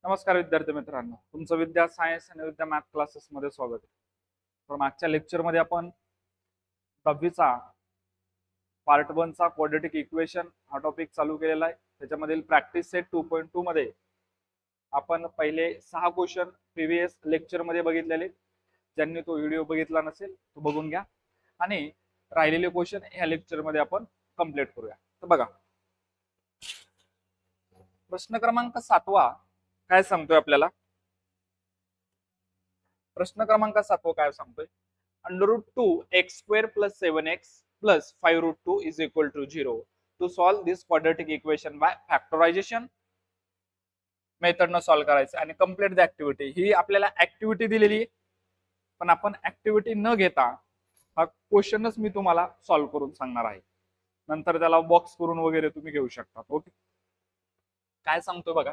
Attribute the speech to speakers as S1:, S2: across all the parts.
S1: नमस्कार विद्यार्थी मित्रांनो, तुमचं विद्या सायन्स आणि विद्या मॅथ क्लासेस मध्ये स्वागत आहे. तर मागच्या लेक्चर मध्ये आपण 10वीचा पार्ट 1 चा क्वाड्रेटिक इक्वेशन हा टॉपिक चालू केलेला आहे. त्याच्यामधील प्रॅक्टिस सेट 2.2 मध्ये आपण पहिले 6 क्वेश्चन प्रीवियस लेक्चर मध्ये बघितलेले. ज्यांनी तो व्हिडिओ बघितला नसेल तो बघून घ्या आणि राहिलेले क्वेश्चन ह्या लेक्चर मध्ये आपण कंप्लीट करूया. तर बघा, प्रश्न क्रमांक 7 काय सांगतोय आपल्याला. प्रश्न क्रमांक 7 काय सांगतोय, √2x² + 7x + 5√2 = 0 to solve this quadratic equation by factorisation मेथडनं सॉल्व करायचं आणि कंप्लीट द ऍक्टिव्हिटी. ही आपल्याला ऍक्टिव्हिटी दिलेली आहे, पण आपण ऍक्टिव्हिटी न घेता हा क्वेश्चनच मी तुम्हाला सॉल्व्ह करून सांगणार आहे. नंतर त्याला बॉक्स करून वगैरे तुम्ही घेऊ शकता. ओके, काय सांगतोय बघा,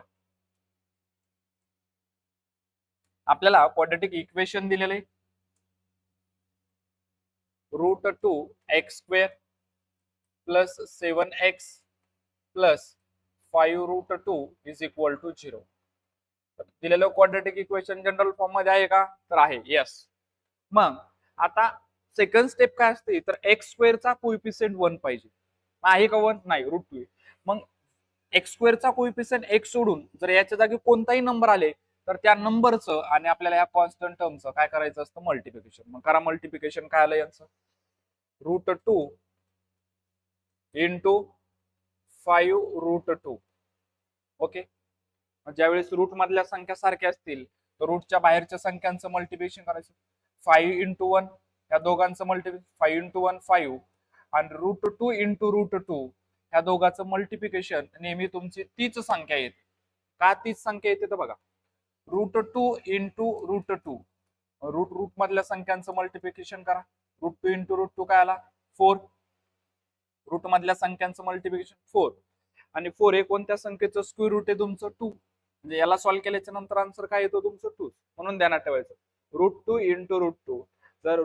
S1: आपल्याला क्वाड्रेटिक इक्वेशन दिलेलं आहे. √2x² + 7x + 5√2 = 0. दिलेलं क्वाड्रेटिक इक्वेशन जनरल फॉर्म मध्ये आहे का? तर आहे, येस. मग आता सेकंड स्टेप काय असते, तर x² चा कोइफिशियंट 1 पाहिजे. आहे का 1? नाही, √2. मग x² चा कोइफिशियंट 1 सोडून जर याच्या जागी कोणताही नंबर आले तर त्या नंबरचं आणि आपल्याला या कॉन्स्टंट टर्मचं काय करायचं असतं, मल्टिप्लिकेशन. मग करा मल्टिप्लिकेशन. काय आलं यांचं, √2 × 5√2. ओके, ज्यावेळेस रूट मधल्या संख्या सारख्या असतील तर रूटच्या बाहेरच्या संख्यांचं मल्टिप्लिकेशन करायचं. 5 × 1 या दोघांचं मल्टिप्लिकेशन, 5 × 1 5, आणि √2 × √2 ह्या दोघांचं मल्टिप्लिकेशन नेहमी तुमची तीच संख्या येते. का तीच संख्या येते तर बघा, √2 × √2 रूट मधल्या संख्यांचं मल्टिप्लिकेशन करा. √2 × √2 काय आला, 4. रूट मधल्या संख्यांचं मल्टिप्लिकेशन 4, आणि 4 हे कोणत्या संख्येचं स्क्वेअर रूट आहे तुमचं, 2. म्हणजे याला सॉल्व्ह केल्याच्या नंतर आन्सर काय येतो तुमचं, 2. म्हणून ध्यानात ठेवायचं, √2 × √2. जर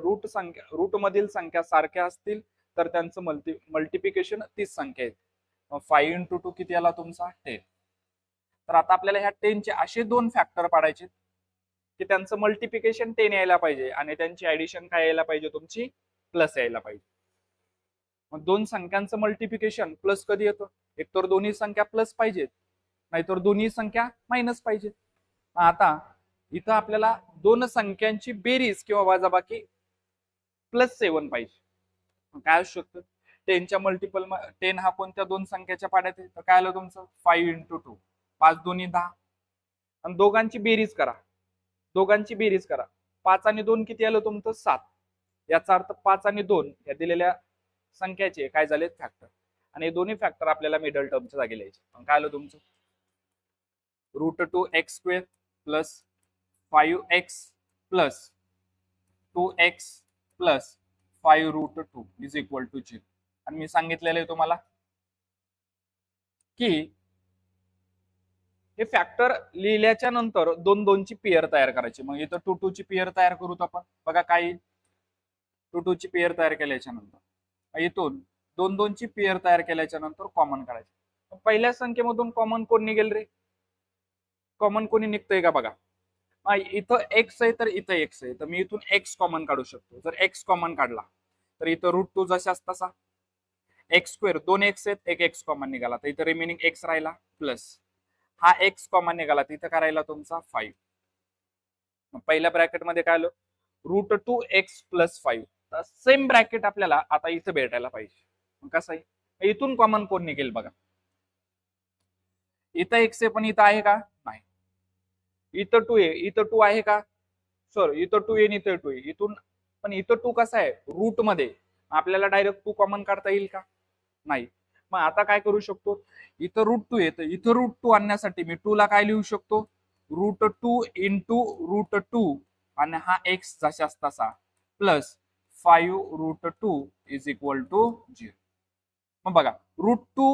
S1: रूट मधील संख्या सारख्या असतील तर त्यांचं मल्टिप्लिकेशन तीच संख्या आहे. 5 × 2 किती आला तुमचा, 10. तर आता आपल्याला ह्या 10 चे असे दोन फॅक्टर पाडायचे की त्यांचं मल्टिप्लिकेशन 10 यायला पाहिजे आणि त्यांची ऍडिशन काय यायला पाहिजे, तुमची प्लस यायला पाहिजे. मग दोन संख्यांचं मल्टिप्लिकेशन प्लस कधी येतं, एकतर दोन्ही संख्या प्लस पाहिजेत, नाहीतर दोन्ही संख्या मायनस पाहिजेत. आता इथं आपल्याला दोन संख्यांची बेरीज किंवा वजाबाकी +7 पाहिजे. काय असू शकतं, 10 च्या मल्टिपल 10 हा कोणत्या दोन संख्याच्या पाड्यात आहे, तर काय आलं तुमचं 5 × 2, 5 2 10. आणि दोघांची बेरीज करा, दोघांची बेरीज करा, 5 आणि 2 किती आलं तुमचं, 7. याचा अर्थ 5 आणि 2 या दिलेल्या संख्याचे काय झाले, फॅक्टर. आणि हे दोन्ही फॅक्टर आपल्याला मिडल टर्मच्या जागी लिहायचे. काय आलं तुमचं, √2x² + 5x + 2x + 5√2 = 0. आणि मी सांगितलेलं आहे तुम्हाला की हे फॅक्टर लिहिल्याच्या नंतर 2 2 ची पेअर तयार करायची. मग इथं 2 2 ची पेअर तयार करूत आपण. बघा, काय 2 2 ची पेअर तयार केल्याच्या नंतर इथून 2 2 ची पेअर तयार केल्याच्या नंतर कॉमन काढायचं. पहिल्या संख्येमधून कॉमन कोण निघेल रे, कॉमन कोणी निघतंय का बघा. इथं x आहे तर इथं x आहे, तर मी इथून x कॉमन काढू शकतो. जर x कॉमन काढला तर इथं √2 जशाच तसा, x², 2x आहेत, एक x कॉमन निघाला तर इथं रिमेनिंग x राहिला, प्लस हा x कॉमन निघाला तर इथं काय राहिला तुमचा 5. पहिल्या ब्रॅकेट मध्ये काय आलं, √2x + 5. सेम ब्रॅकेट आपल्याला आता इथं भेटायला पाहिजे. मग कसं आहे, इथून कॉमन कोण निघेल बघा, इथं x आहे पण इथं आहे का, नाही. इथं 2 आहे, इथं 2 आहे का, सर इथं 2 आहे, इथं 2 आहे, इथून पण इथं 2 कसा आहे, रूट मध्ये, आपल्याला डायरेक्ट 2 कॉमन काढता येईल का, नाही. मग आता काय करू शकतो, इथं √2 आहे तर इथं √2 आणण्यासाठी मी 2 ला काय लिहू शकतो, √2 × √2 आणि हा x जशाच तसा प्लस 5√2 = 0. मग बघा, √2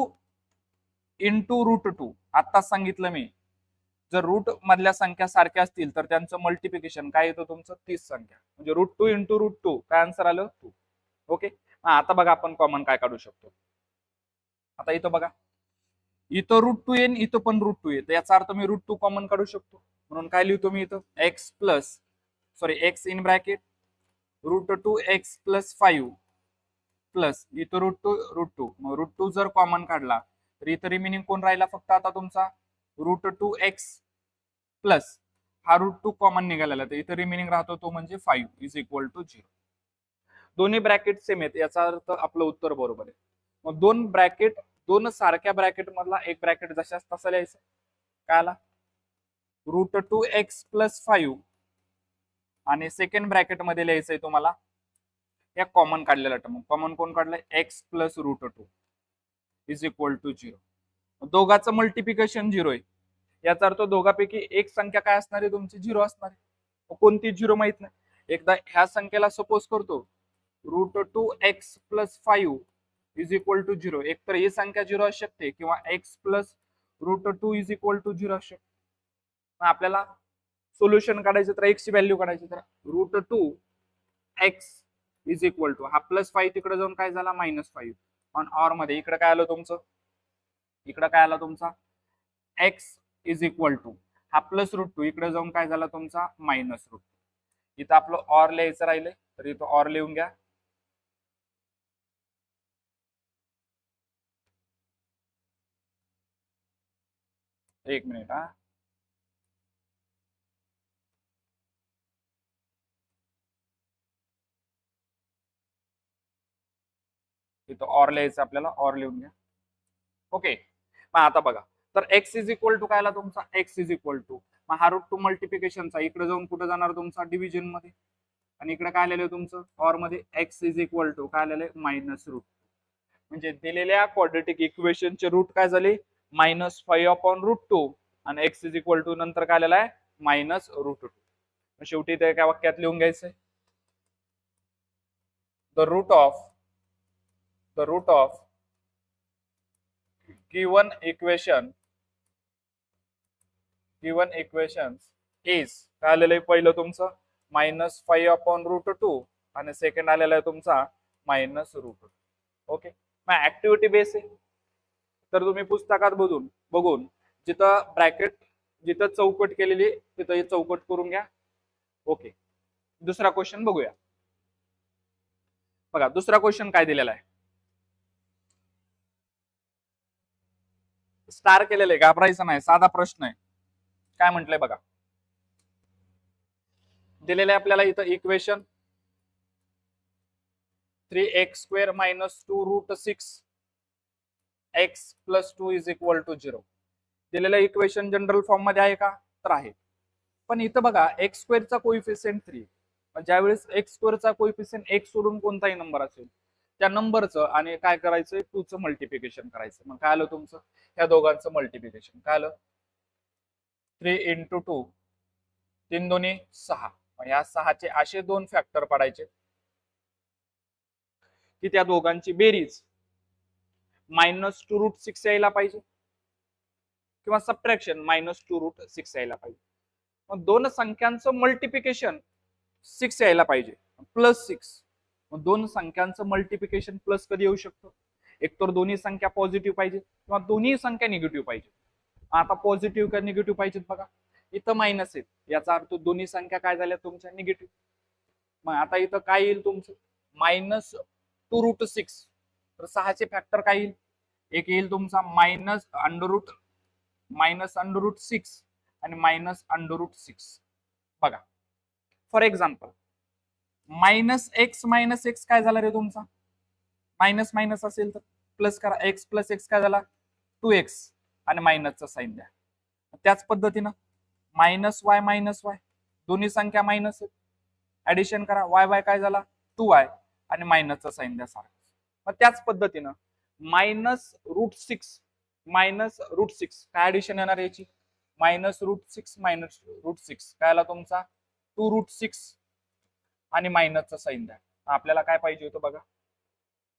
S1: × √2 आता सांगितलं मी, जर रूट मधल्या संख्या सारख्या असतील तर त्यांचं मल्टिप्लिकेशन काय येतं तुमचं, 30 संख्या. म्हणजे √2 × √2 काय आन्सर आलं, 2. ओके, आता बघा आपण कॉमन काय काढू शकतो. आता इथं बघा, इथं √2 येईन, इथं पण √2 येतं, याचा अर्थ मी √2 कॉमन काढू शकतो. म्हणून काय लिहितो मी इथं x in bracket √2x+5 plus इथं √2 मग √2 जर कॉमन काढला तर इथं रिमेनिंग कोण राहिला फक्त आता तुमचा √2x प्लस हा √2 कॉमन निघालेला, तर इथं रिमेनिंग राहतो तो म्हणजे 5 इज इक्वल टू 0. दोन्ही ब्रॅकेट सेम आहेत, याचा अर्थ आपलं उत्तर बरोबर आहे. मग दोन सारख्या ब्रॅकेट मधला एक ब्रॅकेट जशाच तसा लिहायचं. काय आला √2x+5 आणि सेकंड ब्रॅकेट मध्ये लिहायचंय तुम्हाला या कॉमन काढलेला टर्म. कॉमन कोण काढलंय x+√2 इज इक्वल टू 0. दोघांचं मल्टिप्लिकेशन 0 आहे, याचा अर्थ दोघांपैकी एक संख्या काय असणार आहे तुमची 0 असणार आहे. कोणती 0 माहित नाही. एकदा ह्या संख्येला सपोज करतो √2x+5 इज इक्वल टू 0. एक तर ही संख्या 0 असू शकते किंवा x+√2 इज इक्वल टू 0 असू शकते. आपल्याला सोल्युशन काढायचं तर x ची व्हॅल्यू काढायची, तर √2x इज इक्वल टू हा +5 तिकडे जाऊन काय झाला -5 ऑन ऑर मध्ये इकडे काय आलं तुमचं, इकडे काय आला तुमचा x इज इक्वल टू हा +√2 इकडे जाऊन काय झाला तुमचा -√2. इथं आपलं ऑर लिहायचं राहिले तर इथं ऑर लिहून घ्या. एक मिनिट हा. इथं ऑर लिहायचं आपल्याला, ऑर लिहून घ्या. ओके, मग आता बघा, तर x इज इक्वल टू काय आला तुमचा x इज इक्वल टू मग हा √2 मल्टिप्लिकेशनचा इकडे जाऊन कुठे जाणार तुमचा डिव्हिजन मध्ये, आणि इकडे काय आलेलं आहे तुमचं ऑर मध्ये x इज इक्वल टू काय आलेलं आहे -√2. म्हणजे दिलेल्या क्वाड्रेटिक इक्वेशनचे रूट काय झाले -5/√2 आणि x इज इक्वल टू नंतर काय आलेला आहे -√2. शेवटी ते एका वाक्यात लिहून घ्यायचंय the root of given equation is काय आलेलं आहे पहिलं तुमचं -5/√2 आणि सेकंड आलेला आहे तुमचा -√2. ओके, मग ऍक्टिव्हिटी बेस आहे, तर तुम्ही पुस्तकात बघून जिथं ब्रॅकेट जिथं चौकट केलेली तिथं हे चौकट करून घ्या. ओके, दुसरा क्वेश्चन बघूया. बघा दुसरा क्वेश्चन काय दिलेला आहे, स्टार केलेलं आहे, घाबरायचं नाही, साधा प्रश्न आहे. काय म्हटलंय बघा, दिलेलं आहे आपल्याला इथं equation 3x² - 2√6 x + 2 is equal to 0. दिलेलं इक्वेशन जनरल फॉर्म मध्ये आहे का, तर आहे. पण इथं बघा x² चा कोइफिशियंट 3, ज्यावेळेस x² चा कोइफिशियंट 1 सोडून कोणताही नंबर असेल त्या नंबरचं आणि काय करायचं 2 चं मल्टिप्लिकेशन करायचं. मग काय आलं तुमचं ह्या दोघांचं मल्टिप्लिकेशन काय आलं 3 × 2 3 2 6. या 6चे असे दोन फॅक्टर पाडायचे की त्या दोघांची बेरीज -2√6 यायला पाहिजे किंवा सबट्रॅक्शन -2√6 यायला पाहिजे. मग दोन संख्यांचं मल्टिप्लिकेशन 6 यायला पाहिजे +6. मग दोन संख्यांचं मल्टिप्लिकेशन प्लस कधी येऊ शकतं, एक तर दोन्ही संख्या पॉझिटिव्ह पाहिजे किंवा दोन्ही संख्या निगेटिव्ह पाहिजे. आता पॉझिटिव्ह का निगेटिव्ह पाहिजेत बघा, इथं मायनस आहेत, याचा अर्थ दोन्ही संख्या काय झाल्या तुमच्या निगेटिव्ह. मग आता इथं काय येईल तुमचं -2√6, तर 6चे फॅक्टर काय येईल, एक येईल तुमचा -√6 आणि -√6. बघा फॉर एक्झाम्पल -x काय झाला रे तुमचा, मायनस मायनस असेल तर प्लस करा, x + x काय झाला 2x आणि मायनसचा साईन द्या. त्याच पद्धतीनं -y दोन्ही संख्या मायनस आहेत, ऍडिशन करा, y काय झाला 2y आणि मायनसचा साईन द्या सारखं. मग त्याच पद्धतीनं -√6 काय ऍडिशन येणार याची -√6 काय आला तुमचा 2√6 आणि मायनसचा साईन द्या. आपल्याला काय पाहिजे होतं बघा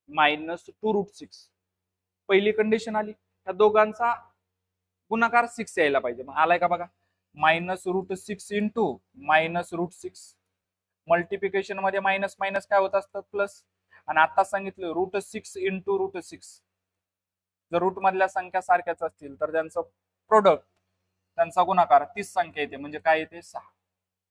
S1: -2√6. पहिली कंडिशन आली, त्या दोघांचा गुणाकार 6 यायला पाहिजे. मग आलाय का बघा -√6 इंटू -√6. मल्टिप्लिकेशन मध्ये मायनस मायनस काय होत असतं प्लस, आणि आता सांगितलं √6 इंटू √6 जर रूट मधल्या संख्या सारख्याच असतील तर त्यांचं प्रोडक्ट, त्यांचा गुणाकार 30 संख्या येते, म्हणजे काय येते 6.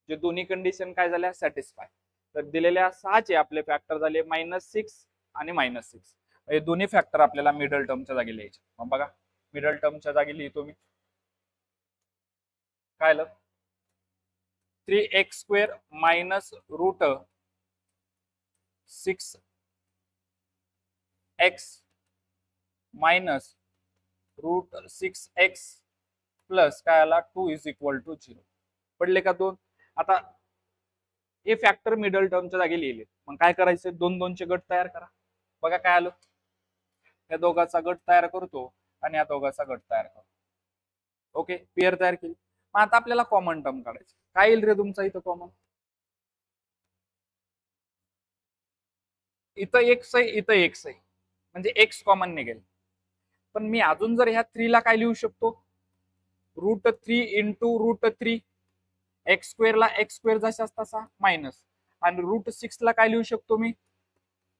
S1: जे दोन्ही कंडिशन काय झाल्या सॅटिस्फाय. तर दिलेल्या 6चे आपले फॅक्टर झाले -6 आणि -6. हे दोन्ही फॅक्टर आपल्याला मिडल टर्मच्या जागी लिहायचे. मग बघा मिडल टर्मच्या जागी लिहितो मी, काय आलं 3x² minus root 6x minus root 6x plus काय आला 2 इज इक्वल टू 0. पडले का 2. आता हे फॅक्टर मिडल टर्मच्या जागी लिहिले. मग काय करायचे, 2-2चे गट तयार करा. बघा काय आलं, या दोघांचा गट तयार करतो आणि या दोघांचा गट तयार करतो. ओके, पेअर तयार केली. मग आता आपल्याला कॉमन टर्म काढायची. काय येईल रे तुमचा इथं कॉमन, इथं एक्स आहे, इथं एक्स आहे, म्हणजे एक्स कॉमन निघेल. पण मी अजून जर ह्या 3 ला काय लिहू शकतो, √3 इंटू √3. x² ला x² जशाच तसा मायनस, आणि √6 ला काय लिहू शकतो मी,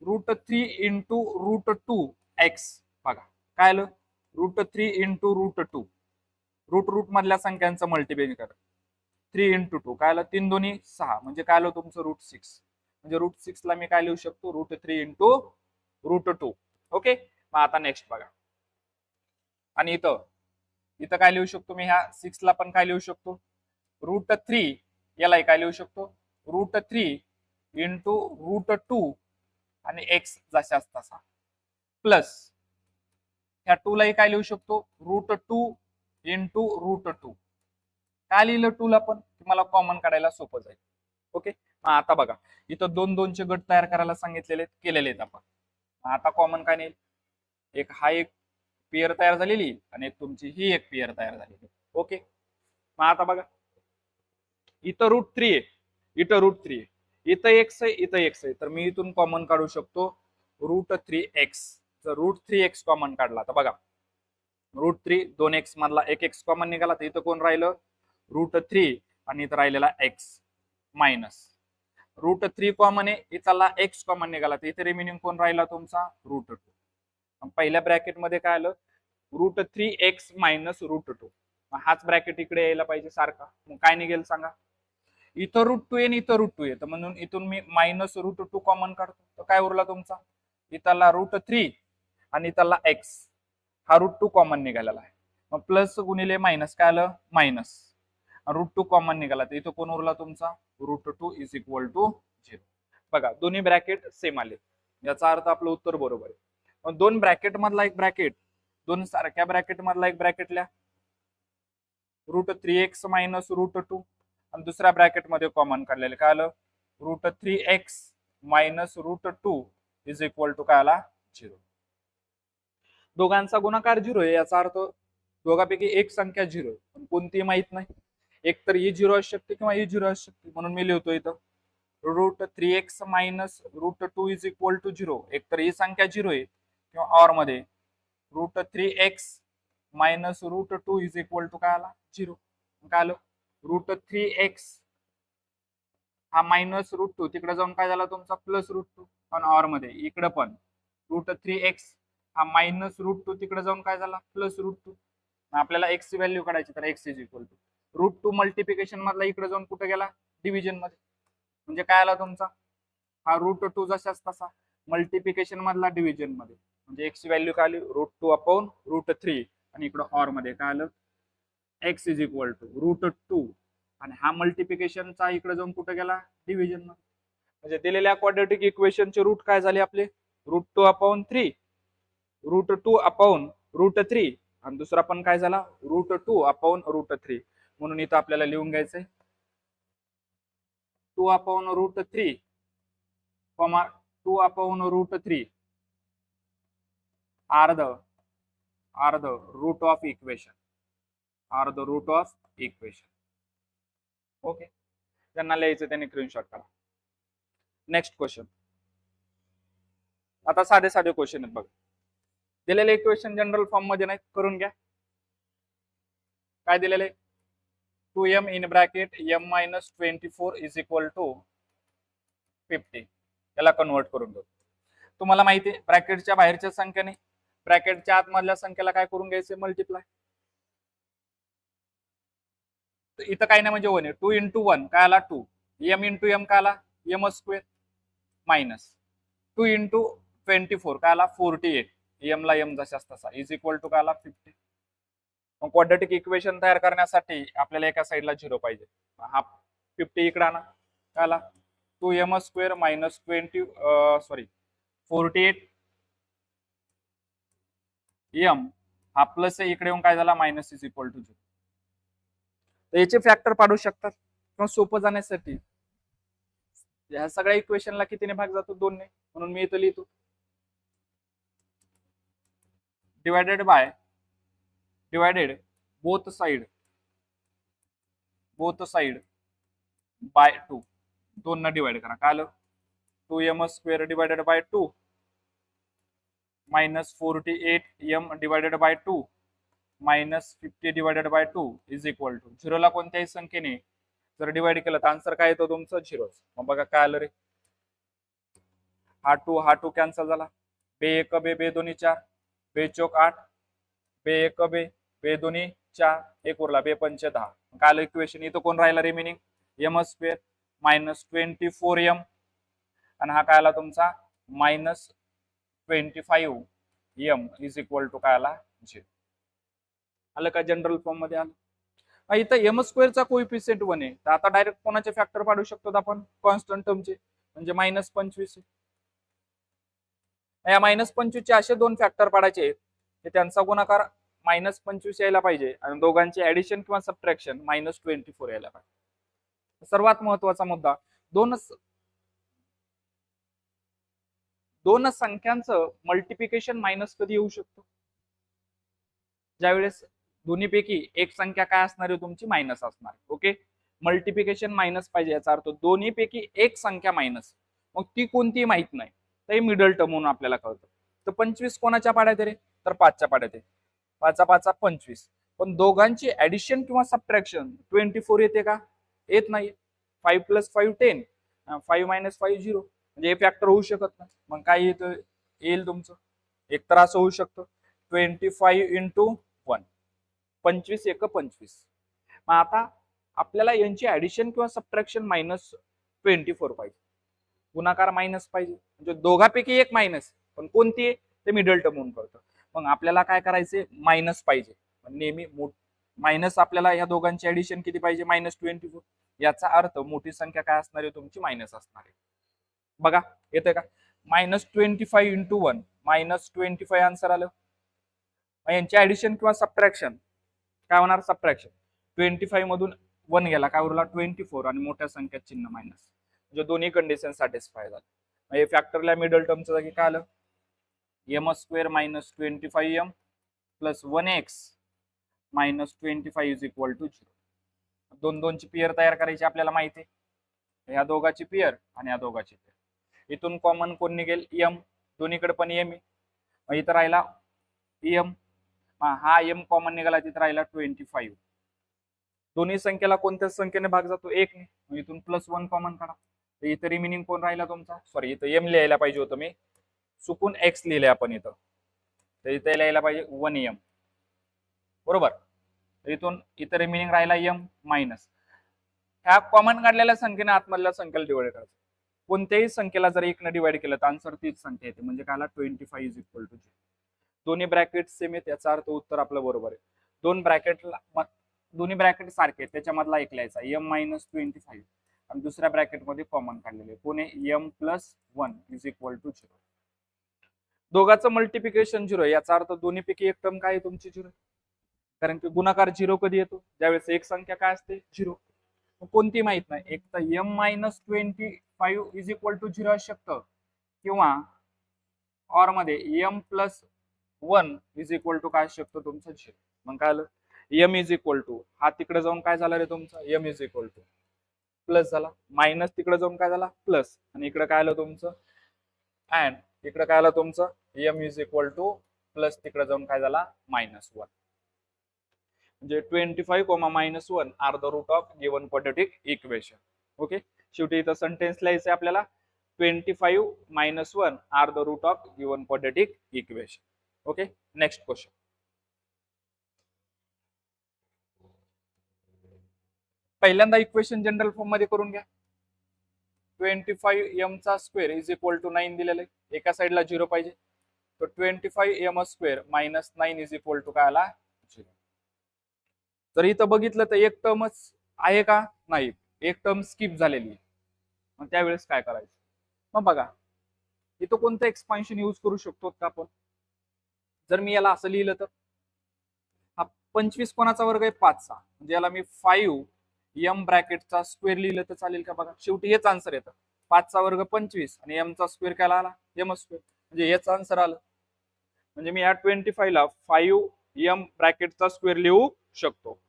S1: √3 इंटू √2x. बघा काय आलं, √3 इंटू √2. रूट मधल्या संख्यांचं मल्टिप्लिकेशन करा. 3 इंटू 2 काय आलं, 3 दोन्ही 6, म्हणजे काय आलं तुमचं √6. म्हणजे √6 ला मी काय लिहू शकतो, √3 इंटू √2. ओके, मग आता नेक्स्ट बघा. आणि इथं इथं काय लिहू शकतो मी, ह्या 6 ला पण काय लिहू शकतो, √3. याला काय लिहू शकतो, √3 इंटू √2 आणि x जशाच तसा प्लस ह्या 2 लाही काय लिहू शकतो, √2 इंटू √2. काय लिहिलं 2 ला पण, तुम्हाला कॉमन काढायला सोपं जाईल. ओके, आता बघा इथं 2-2चे गट तयार करायला सांगितलेले केलेले आहेत आपण. आता कॉमन काय नाही, एक हा एक पेअर तयार झालेली आणि एक तुमची ही एक पेअर तयार झालेली. ओके, मग आता बघा इथं √3 आहे, इथं √3 आहे, इथं x आहे, इथं x आहे, तर मी इथून कॉमन काढू शकतो √3x. जर √3x कॉमन काढला तर बघा √3 2x मधला एक x कॉमन निघाला, तर इथं कोण राहिलं √3 आणि इथं राहिलेला x मायनस √3 कॉमन आहे, इथला x कॉमन निघाला, तर इथे रिमेनिंग कोण राहिला तुमचा √2. पहिल्या ब्रॅकेट मध्ये काय आलं, √3x मायनस √2. हाच ब्रॅकेट इकडे यायला पाहिजे सारखा. मग काय निघेल सांगा, इथं √2 आहे, इथं √2 आहे, तर म्हणून इथून मी मायनस √2 कॉमन काढतो, तर काय उरला तुमचा, इथला √3 आणि इथला x, हा √2 कॉमन निघालेला आहे. मग प्लस गुणिले मायनस काय आलं मायनस, √2 कॉमन निघाला, तर इथं कोण उरला तुमचा √2 इज इक्वल टू 0. बघा दोन्ही ब्रॅकेट सेम आले, याचा अर्थ आपलं उत्तर बरोबर आहे. मग दोन ब्रॅकेट मधला एक ब्रॅकेट, दोन सारख्या ब्रॅकेट मधला एक ब्रॅकेट लिहा, √3x मायनस √2, आणि दुसऱ्या ब्रॅकेट मध्ये कॉमन काढलेलं काय आलं, √3x minus √2 is equal to काय आला 0. दोघांचा गुणाकार 0 आहे, याचा अर्थ दोघांपैकी एक संख्या 0 आहे, पण कोणती माहित नाही, एक तर ही 0 असू शकते किंवा ही 0 असू शकते. म्हणून मी लिहितो इथं √3x minus √2 is equal to 0. एक तर ही संख्या 0 आहे किंवा ऑर मध्ये √3x minus √2 is equal to काय आला 0. काय आलं, √3x हा मायनस √2 तिकडे जाऊन काय झाला तुमचा प्लस √2, आणि ऑर मध्ये इकडे पण √3x हा मायनस √2 तिकडे जाऊन काय झाला प्लस √2. आपल्याला x ची व्हॅल्यू काढायची, तर x is equal to √2 multiplication मधला इकडे जाऊन कुठे गेला डिव्हिजन मध्ये, म्हणजे काय आला तुमचा हा √2 जशाच तसा मल्टिप्लिकेशन मधला डिव्हिजन मध्ये, म्हणजे x ची व्हॅल्यू काय आली √2 अपॉन √3, आणि इकडे ऑर मध्ये काय आलं x इज इक्वल टू √2, आणि हा मल्टिप्लिकेशनचा इकडे जाऊन कुठे गेला डिव्हिजन मध्ये. म्हणजे दिलेल्या क्वाड्रॅटिक इक्वेशनचे रूट काय झाले आपले √2 अपॉन 3, √2 अपॉन √3, आणि दुसरा पण काय झाला √2 अपॉन √3. म्हणून इथं आपल्याला लिहून घ्यायचंय 2 upon √3, 2 upon √3 are the root of equation, are the root of equation. Okay, त्यांना लिहायचं त्यांनी स्क्रीनशॉट करा. नेक्स्ट क्वेश्चन, आता साधे साधे क्वेश्चन आहेत बघा. दिलेले इक्वेशन जनरल फॉर्म मध्ये नाही, करून घ्या. काय दिलेले 2m in bracket m minus 24 is equal to 50. याला कन्वर्ट करून घेऊ. तुम्हाला माहिती आहे ब्रॅकेटच्या बाहेरच्या संख्याने ब्रॅकेटच्या आतमधल्या संख्येला काय करून घ्यायचे मल्टिप्लाय. इथं काय नाही म्हणजे 1 आहे. 2 × 1 काय आला 2, m × m काय आला m स्क्वेअर मायनस 2 × 24 काय आला 48, m ला m जशाच तसा इज इक्वल टू काय आला 50. मग क्वाड्रॅटिक इक्वेशन तयार करण्यासाठी आपल्याला एका साईडला 0 पाहिजे. हा 50 इकडे आणा काय आला 2m स्क्वेअर मायनस 48 m हा प्लस आहे इकडे येऊन काय झाला मायनस इज इक्वल टू 0. तर याचे फॅक्टर पाडू शकतात किंवा सोपं जाण्यासाठी ह्या सगळ्या इक्वेशनला कितीने भाग जातो 2 ने, म्हणून मी इथं लिहितो डिवायडेड बोथ साइड बाय 2, 2 न डिवाइड करा काय आलं 2m square divided by 2 minus 48m divided by 2 minus 50 divided by 2 is equal to 0 ला कोणत्याही संख्येने जर डिवाइड केलं तर आन्सर काय येतो तुमचं 0. मग बघा काय आलं रे, हा 2 कॅन्सल झाला, बे 1 बे 2 4 बे 4 8 बे 1 बे 2 4 1 उरला बे 5 10. काय आलं इक्वेशन, इथं कोण राहिला remaining m square minus 24m आणि हा काय आला तुमचा minus 25m is equal to काय आला 0. आलं का जनरल फॉर्म मध्ये आलं. इथं एम स्क्वेअरचा कोइफिशियंट 1 आहे, तर आता डायरेक्ट कोणाचे फॅक्टर पाडू शकतो आपण कॉन्स्टंट टर्मचे, म्हणजे मायनस 25. या मायनस 25 चे असे दोन फॅक्टर पाडायचे आहेत की त्यांचा गुणाकार मायनस 25 यायला पाहिजे आणि दोघांचे ऍडिशन किंवा सबट्रॅक्शन मायनस 24 यायला पाहिजे. सर्वात महत्वाचा मुद्दा, दोन संख्यांचं मल्टिप्लिकेशन मायनस कधी येऊ शकतो, ज्यावेळेस दोन्हीपैकी एक संख्या काय असणार आहे तुमची मायनस असणार. ओके, मल्टिप्लिकेशन मायनस पाहिजे याचा अर्थ दोन्हीपैकी एक संख्या मायनस, मग ती कोणती माहित नाही तर मिडल टर्म म्हणून आपल्याला कळतं. तर 25 कोणाच्या पाड्यात रे, तर 5च्या पाड्यात आहे, 5 5 25. पण दोघांची ऍडिशन किंवा सबट्रॅक्शन 24 येते का, येत नाही. 5 + 5 10, 5 - 5 0, म्हणजे हे फॅक्टर होऊ शकत नाही. मग काय येईल तुमचं, एक तर असं होऊ शकतं 25 × 1 25 1 25. मग आता आपल्याला यांची ऍडिशन किंवा सबट्रॅक्शन मायनस 24 पाहिजे, गुणाकार मायनस पाहिजे, म्हणजे दोघांपैकी एक मायनस, पण कोणती ते मिडल टर्म म्हणून कळतं. मग आपल्याला काय करायचे मायनस पाहिजे, नेहमी मायनस आपल्याला या दोघांची ऍडिशन किती पाहिजे मायनस 24. याचा अर्थ मोठी संख्या काय असणार आहे तुमची मायनस असणार आहे. बघा येते का मायनस 25 × 1 मायनस 25 आन्सर आलं. यांची ऍडिशन किंवा सबट्रॅक्शन काय होणार, सबट्रॅक्शन 25 मधून 1 गेला काय उरला 24 आणि मोठ्या संख्येत चिन्ह मायनस, म्हणजे दोन्ही कंडिशन सॅटिस्फाय झाली. हे फॅक्टरला मिडल टर्मच्या जागी काय आलं m square minus 25m plus 1x minus 25 is equal to 0. दोन दोनची पेअर तयार करायची आपल्याला माहिती आहे, ह्या दोघाची पेअर आणि ह्या दोघाची पेअर. इथून कॉमन कोण निघेल m, दोन्हीकडे पण m आहे, मग इथं राहिला m, हा m कॉमन निघाला तिथं राहिला 25. दोन्ही संख्येला कोणत्या संख्येने भाग जातो 1 ने, मग इथून प्लस 1 कॉमन काढा. तर इथं रिमेनिंग कोण राहिला तुमचा, सॉरी इथं m लिहायला पाहिजे होतं, मी चुकून x लिहिले आपण इथं, तर इथं लिहायला पाहिजे 1m बरोबर. इथून इथं रिमेनिंग राहिला m मायनस, ह्या कॉमन काढलेल्या संख्येने आतमधल्या संख्येला डिवाइड करायचं. कोणत्याही संख्येला जर 1 ने डिवाइड केलं तर आन्सर तीच संख्या येते, म्हणजे काय 25 इज इक्वल टू 0. दोन्ही ब्रॅकेट सेम आहेत, याचा अर्थ उत्तर आपलं बरोबर आहे. दोन्ही ब्रॅकेट सारखे आहेत, त्याच्यामधला एक लिहायचा m - 25 आणि दुसऱ्या ब्रॅकेट मध्ये कॉमन काढलेले कोण आहे m + 1 इज इक्वल टू 0. दोघांचं मल्टिप्लिकेशन 0 याचा अर्थ दोन्हीपैकी एक टर्म काय आहे तुमची 0, कारण की गुणाकार 0 कधी येतो, ज्यावेळेस एक संख्या काय असते 0. कोणती माहित नाही, एक तर m - 25 इज इक्वल टू 0 असू शकतं, किंवा ऑर मध्ये m + 1 इज इक्वल टू काय असू शकतो तुमचं 0. मग काय आलं m इज इक्वल टू, हा तिकडे जाऊन काय झाला रे तुमचा m is equal to plus झाला, मायनस तिकडे जाऊन काय झाला प्लस, आणि इकडे काय आलं तुमचं अँड इकडे काय आलं तुमचं m is equal to plus तिकडे जाऊन काय झाला -1. म्हणजे 25, -1 are the root of given quadratic equation. Okay, शेवटी इथं सेंटेन्स लिहायचं आपल्याला 25 - 1 are the root of given quadratic equation. Okay, next question. पहिल्यांदा इक्वेशन जनरल फॉर्म मध्ये करून घ्या. 25m चा स्क्वेअर इज इक्वल टू 9 दिलेलं आहे. एका साईडला 0 पाहिजे, तर 25m square minus 9 is equal to काय आला 0. जर इथं बघितलं तर एक टर्मच आहे का, नाही, एक टर्म स्किप झालेली आहे. मग त्यावेळेस काय करायचं, मग बघा इथं कोणतं एक्सपान्शन यूज करू शकतो का आपण. जर मी याला असं लिहिलं तर हा 25 कोणाचा वर्ग आहे 5चा, म्हणजे याला मी 5m ब्रॅकेटचा स्क्वेअर लिहिलं तर चालेल का. बघा शेवटी हेच आन्सर येतं, 5चा वर्ग 25 आणि m चा स्क्वेअर काय आला m स्क्वेअर, म्हणजे हेच आन्सर आलं. म्हणजे मी या 25 ला 5m ब्रॅकेटचा स्क्वेअर लिहू शकतो.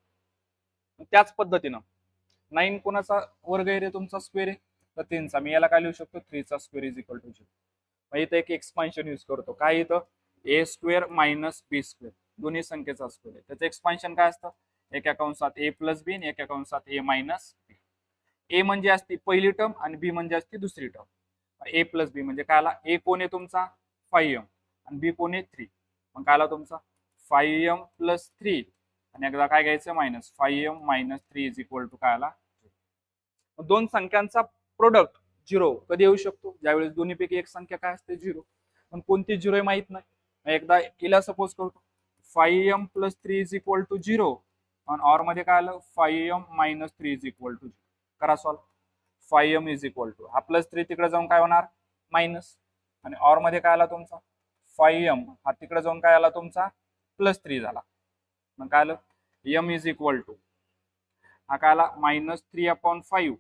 S1: त्याच पद्धतीनं 9 कोणाचा वर्ग आहे रे तुमचा स्क्वेअर आहे, तर 3चा, मी याला काय लिहू शकतो 3चा स्क्वेअर इज इक्वल टू 0. मग इथं एक एक्सपान्शन यूज करतो, काय इथं a square minus b square, दोन्ही संख्येचा स्क्वेअर आहे. त्याचं एक्सपान्शन काय असतं, एका कंसात a प्लस बी आणि एका कंसात a मायनस बी. a म्हणजे असते पहिली टर्म आणि b म्हणजे असते दुसरी टर्म. a प्लस बी म्हणजे काय आला, a कोण आहे तुमचा 5m आणि b कोण आहे 3. मग काय आला तुमचा 5m प्लस 3 आणि एकदा काय घ्यायचं minus 5m minus 3 is equal to काय आला. दोन संख्यांचा प्रोडक्ट 0 कधी येऊ शकतो, ज्यावेळेस दोन्हीपैकी एक संख्या काय असते 0. पण कोणती 0 आहे माहित नाही. एकदा केला सपोज करतो 5m plus 3 is equal to 0 आणि ऑर मध्ये काय आलं 5m minus 3 is equal to 0. करा solve. 5m is equal to हा प्लस 3 तिकडे जाऊन काय होणार मायनस, आणि ऑर मध्ये काय आला तुमचा 5m हा तिकडे जाऊन काय आला तुमचा प्लस 3 झाला. मग काय आलं m इज इक्वल टू हा काय आला मायनस 3/5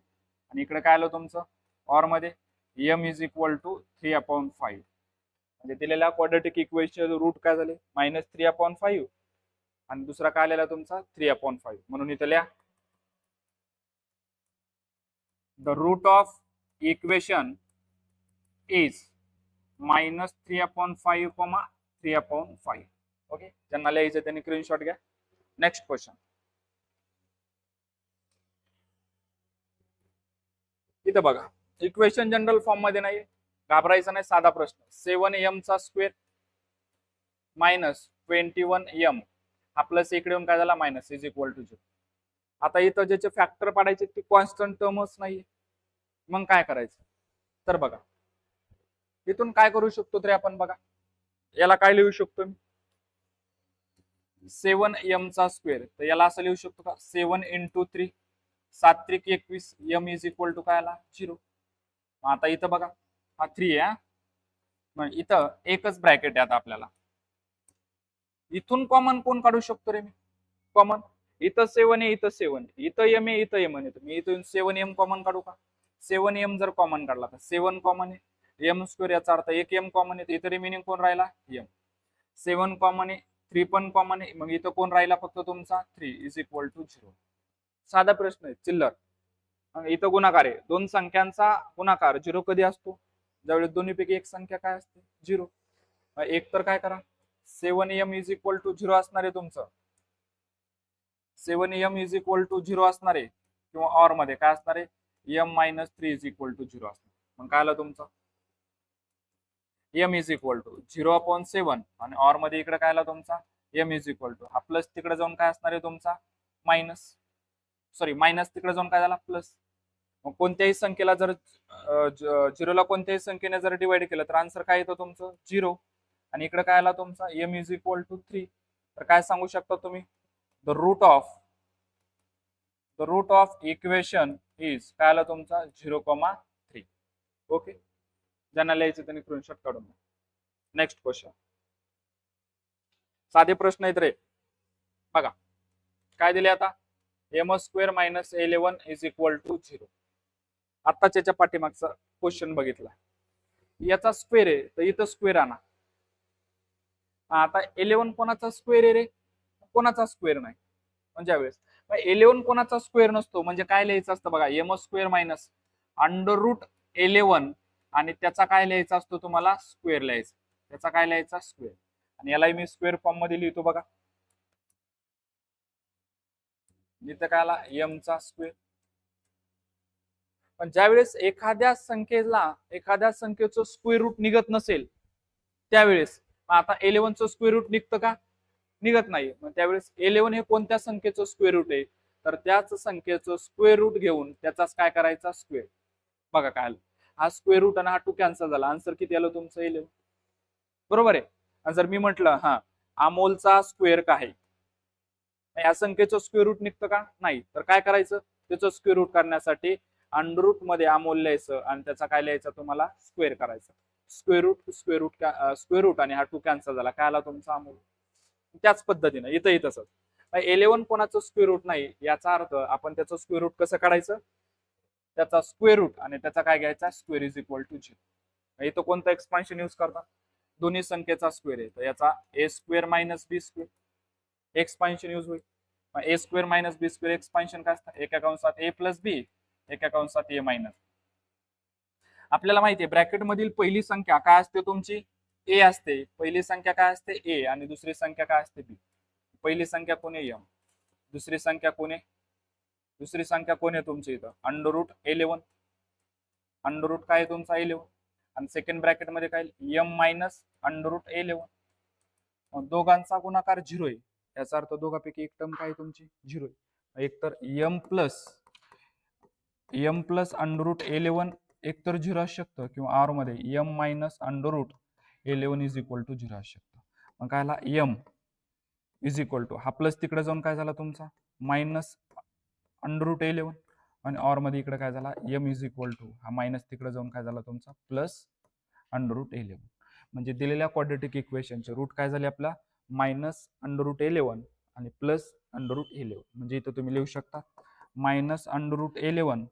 S1: आणि इकडे काय आलं तुमचं ऑर मध्ये m इज इक्वल टू 3/5. म्हणजे दिलेल्या क्वाड्रॅटिक इक्वेशन रूट काय झाले मायनस 3/5 आणि दुसरा काय आलेला तुमचा 3/5. म्हणून इथं लिहा the root of equation is minus 3/5, 3/5. Okay, ज्यांना लिहायचं त्यांनी स्क्रीनशॉट घ्या. Next question. इथं बघा इक्वेशन जनरल फॉर्म मध्ये नाही, घाबरायचं नाही, साधा प्रश्न. 7m चा स्क्वेअर मायनस 21m हा प्लस इकडे येऊन काय झाला मायनस इज इक्वल टू 0. आता इथं ज्याचे फॅक्टर पाडायचे ती कॉन्स्टंट टर्मच नाहीये, मग काय करायचं. तर बघा इथून काय करू शकतो तरी आपण, बघा याला काय लिहू शकतो मी 7m चा स्क्वेअर, तर याला असं लिहू शकतो का 7 इंटू 3 7 त्रिक 21 m इज इक्वल टू काय आला 0. आता इथं बघा हा 3 आहे, मग इथं एकच ब्रॅकेट आहे. आता आपल्याला इथून कॉमन कोण काढू शकतो रे मी, कॉमन इथं 7 आहे, इथं 7 आहे, इथं m आहे, इथं m आहे, मी इथून 7m कॉमन काढू का. 7m जर कॉमन काढला तर 7 कॉमन आहे, m स्क्वेअर याचा अर्थ एक m कॉमन आहे, इथं रिमेनिंग कोण राहिला m. 7 कॉमन आहे, 3 पण कॉमन आहे, मग इथं कोण राहिला फक्त तुमचा 3 इज इक्वल टू 0. साधा प्रश्न आहे चिल्लर. इथं गुणाकार आहे, दोन संख्यांचा गुणाकार 0 कधी असतो, ज्यावेळेस दोन्हीपैकी एक संख्या काय असते 0. एक तर काय करा 7m इज इक्वल टू 0 असणार आहे तुमचं, 7m इज इक्वल टू 0 असणार आहे, किंवा ऑर मध्ये काय असणार आहे m minus 3 is equal to 0 असणार. मग काय आलं तुमचं m इज इक्वल टू 0/7 आणि ऑर मध्ये इकडे काय आला तुमचा m इज इक्वल टू हा प्लस तिकडे जाऊन काय असणार आहे तुमचा मायनस, सॉरी मायनस तिकडे जाऊन काय झाला प्लस. मग कोणत्याही संख्येला जर 0ला कोणत्याही संख्येने जर डिवाइड केलं तर आन्सर काय येतं तुमचं 0. आणि इकडे काय आला तुमचा m इज इक्वल टू 3. तर काय सांगू शकता तुम्ही the root of equation is काय आला तुमचा 0,3. ओके, ज्यांना लिहायचं त्यांनी स्क्रीनशॉट काढून घ्या. Next question. साधे प्रश्न आहेत रे. बघा काय दिले आता m square minus 11 is equal to 0. आत्ताच याच्या पाठीमागचा क्वेश्चन बघितला, याचा स्क्वेअर आहे तर इथं स्क्वेअर आणा. आता 11 कोणाचा स्क्वेअर आहे रे, कोणाचा स्क्वेअर नाही. म्हणजे यावेळेस 11 कोणाचा स्क्वेअर नसतो, म्हणजे काय लिहायचं असतं बघा m square minus under root 11 आणि त्याचा काय लिहायचा असतो तुम्हाला स्क्वेअर लिहायचा, त्याचा काय लिहायचा स्क्वेअर. आणि याला मी स्क्वेअर फॉर्म मध्ये लिहितो बघा, इथं काय आला m चा स्क्वेअर. पण ज्यावेळेस एखाद्या संख्येचं स्क्वेअर रूट निघत नसेल त्यावेळेस मग आता 11चं स्क्वेअर रूट निघतं का? निघत नाही. मग त्यावेळेस 11 हे कोणत्या संख्येचं स्क्वेअर रूट आहे? तर त्याच संख्येचं स्क्वेअर रूट घेऊन त्याचाच काय करायचा? स्क्वेअर. बघा काय आलं, हा स्क्वेअर रूट आणि हा 2 कॅन्सल झाला. आन्सर किती आलं तुमचं? 11. बरोबर आहे. आणि जर मी म्हटलं हा अमोलचा स्क्वेअर काय आहे, या संख्येचं स्क्वेअर रूट निघतं का? नाही. तर काय करायचं? त्याचं स्क्वेअर रूट करण्यासाठी अंडर रूट मध्ये अमोल लिहायचं आणि त्याचा काय लिहायचं? तुम्हाला स्क्वेअर करायचं. स्क्वेअर रूट स्क्वेअर रूट आणि हा 2 कॅन्सल झाला. काय आला तुमचा? अमोल. त्याच पद्धतीने इथंही तसंच. 11 कोणाचं स्क्वेअर रूट नाही, याचा अर्थ आपण त्याचं स्क्वेअर रूट कसं काढायचं? त्याचा स्क्वेअर रूट आणि त्याचा काय घ्यायचा? Square is equal to 0. इथं कोणतं एक्सपान्शन यूज करता? दोन्ही संख्येचा स्क्वेअर आहे, तर याचा ए स्क्वेअर मायनस बी स्क्वेअर एक्सपान्शन यूज होईल. ए स्क्वेअर मायनस बी स्क्वेअर एक्सपान्शन काय असतं? एका कंसात ए प्लस बी, एका कंसात ए मायनस. आपल्याला माहिती आहे ब्रॅकेट मधील पहिली संख्या काय असते तुमची? ए असते. पहिली संख्या काय असते? ए. आणि दुसरी संख्या काय असते? बी. पहिली संख्या कोण आहे? एम. दुसरी संख्या कोण आहे? दुसरी संख्या कोण आहे तुमची इथं? Under root 11. अंडर रूट काय आहे तुमचा? 11. आणि सेकंड ब्रॅकेट मध्ये काय? M minus under root 11. दोघांचा गुणाकार 0 आहे. याचा अर्थ दोघांपैकी एक टर्म काय तुमची? 0 आहे. एक तर एम प्लस अंडर रूट 11 एक तर 0 असू शकतं, किंवा आर मध्ये M minus under root 11 is equal to 0 असू शकतं. मग काय आला? एम इज इक्वल टू हा प्लस तिकडे जाऊन काय झाला तुमचा? Minus under root 11. आणि ऑर मध्ये इकडे काय झाला? एम इज इक्वल टू हा मायनस तिकडे जाऊन काय झाला तुमचा? Plus under root 11. म्हणजे दिलेल्या क्वाड्रेटिक इक्वेशनचे रूट काय झाले आपला? मायनस अंडर रूट 11 आणि प्लस अंडर रूट 11. म्हणजे इथं तुम्ही लिहू शकता minus under root 11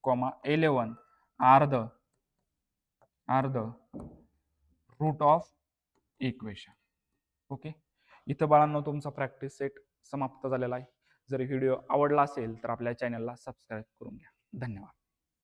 S1: comma 11 are the root of equation. Okay. इथं बाळांनो तुमचा प्रॅक्टिस सेट समाप्त झालेला आहे. जर व्हिडिओ आवडला असेल तर आपल्या चॅनलला सबस्क्राईब करून घ्या. धन्यवाद.